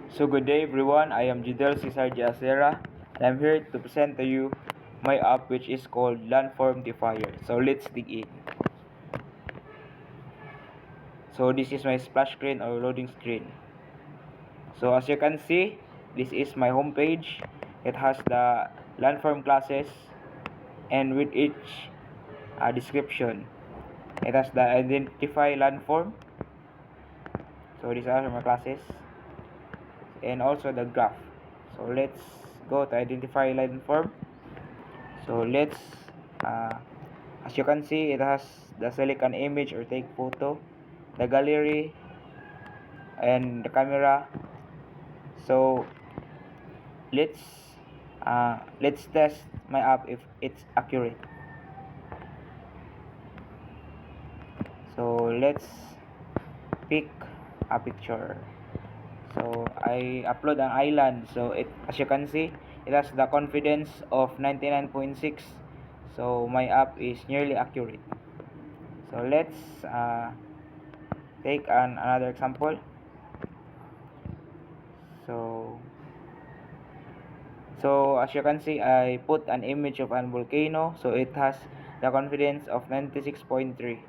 So good day everyone, I am Jidel Cesar Giacera and I'm here to present to you my app which is called Landform Defier. So let's dig in. So this is my splash screen or loading screen. So as you can see, this is my home page. It has the landform classes and with each description. It has the identify landform. So these are my classes and also the graph. So let's go to identify landform. So let's as you can see, it has the select an image or take photo, the gallery and the camera. So let's test my app if it's accurate. So let's pick a picture. So I upload an island. So it, as you can see, it has the confidence of 99.6. So my app is nearly accurate. So let's take another example. So as you can see, I put an image of an volcano, so it has the confidence of 96.3.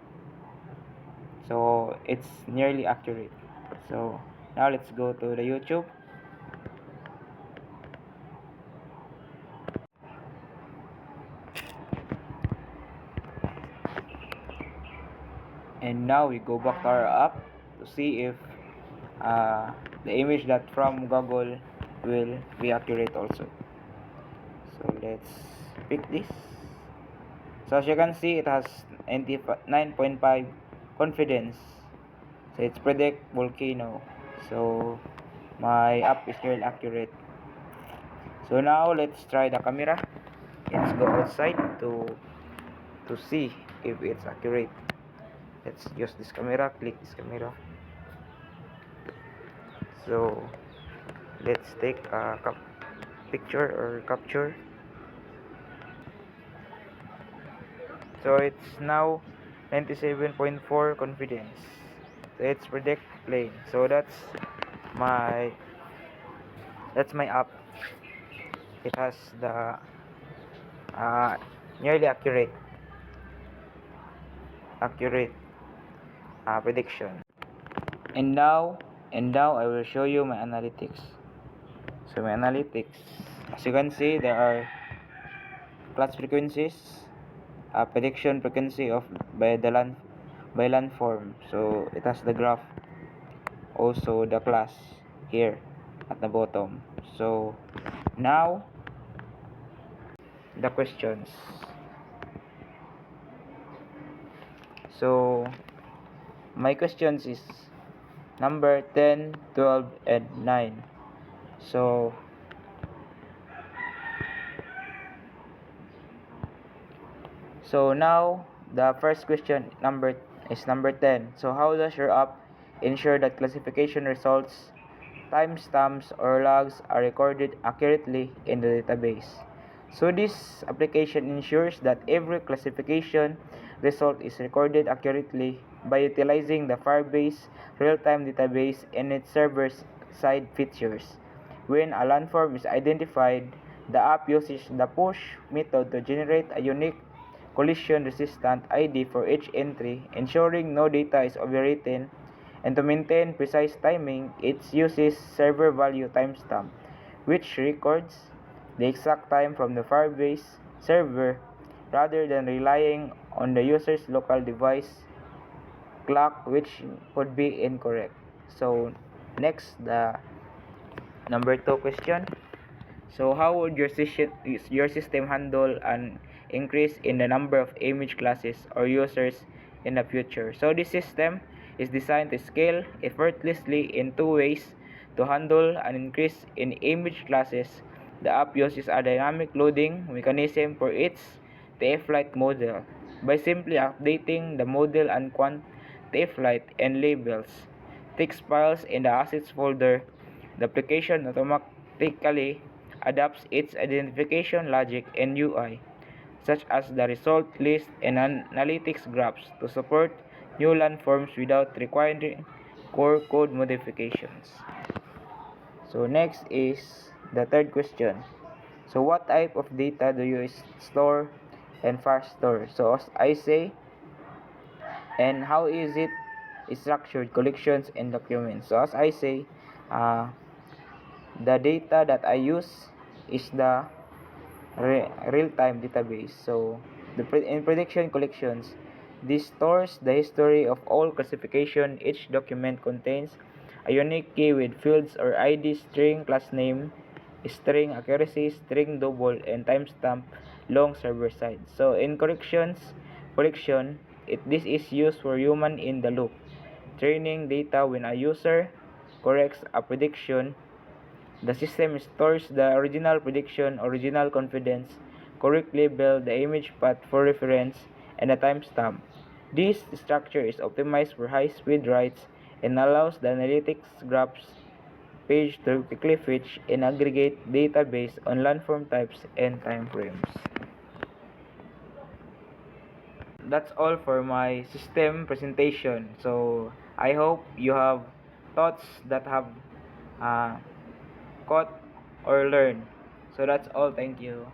So it's nearly accurate. So now let's go to the YouTube. And now we go back to our app to see if the image that from Google will be accurate also. So let's pick this. So as you can see, it has 99.5 confidence. So it's predict volcano. So my app is very accurate. So now let's try the camera. Let's go outside to see if it's accurate. Let's use this camera. Click this camera. So let's take a picture or capture. So it's now 97.4 confidence. So it's predict plane. So my that's my app. It has the nearly accurate prediction. And now I will show you my analytics. So my analytics, as you can see, there are class frequencies, prediction frequency of by landform. So it has the graph, also the class here at the bottom. So now the questions. So my questions is number 10, 12, and 9. So now the first question number 10. So how does your app ensure that classification results, timestamps or logs are recorded accurately in the database? So this application ensures that every classification result is recorded accurately by utilizing the Firebase real-time database and its server-side features. When a landform is identified, the app uses the push method to generate a unique collision-resistant ID for each entry, ensuring no data is overwritten, and to maintain precise timing, it uses server value timestamp, which records the exact time from the Firebase server rather than relying on the user's local device clock, which could be incorrect. So next, the number 2 question. So how would your system handle an increase in the number of image classes or users in the future? So this system is designed to scale effortlessly in two ways. To handle an increase in image classes, the app uses a dynamic loading mechanism for its TF-Lite model. By simply updating the model and TF-Lite and labels text files in the assets folder, the application automatically adapts its identification logic and UI, such as the result list and analytics graphs, to support new landforms without requiring core code modifications. So next is the third question. So what type of data do you store and fast store? So as I say, and how is it structured? Collections and documents. So as I say, uh, the data that I use is the real-time database. So in prediction collections, this stores the history of all classification. Each document contains a unique key with fields or ID, string, class name, string accuracy, string double, and timestamp long server side. So in collection, this is used for human in the loop training data. When a user corrects a prediction, the system stores the original prediction, original confidence, correctly build the image path for reference, and a timestamp. This structure is optimized for high-speed writes and allows the analytics graphs page to quickly fetch and aggregate data based on landform types and time frames. That's all for my system presentation. So I hope you have thoughts that have uh, caught or learned. So that's all. Thank you.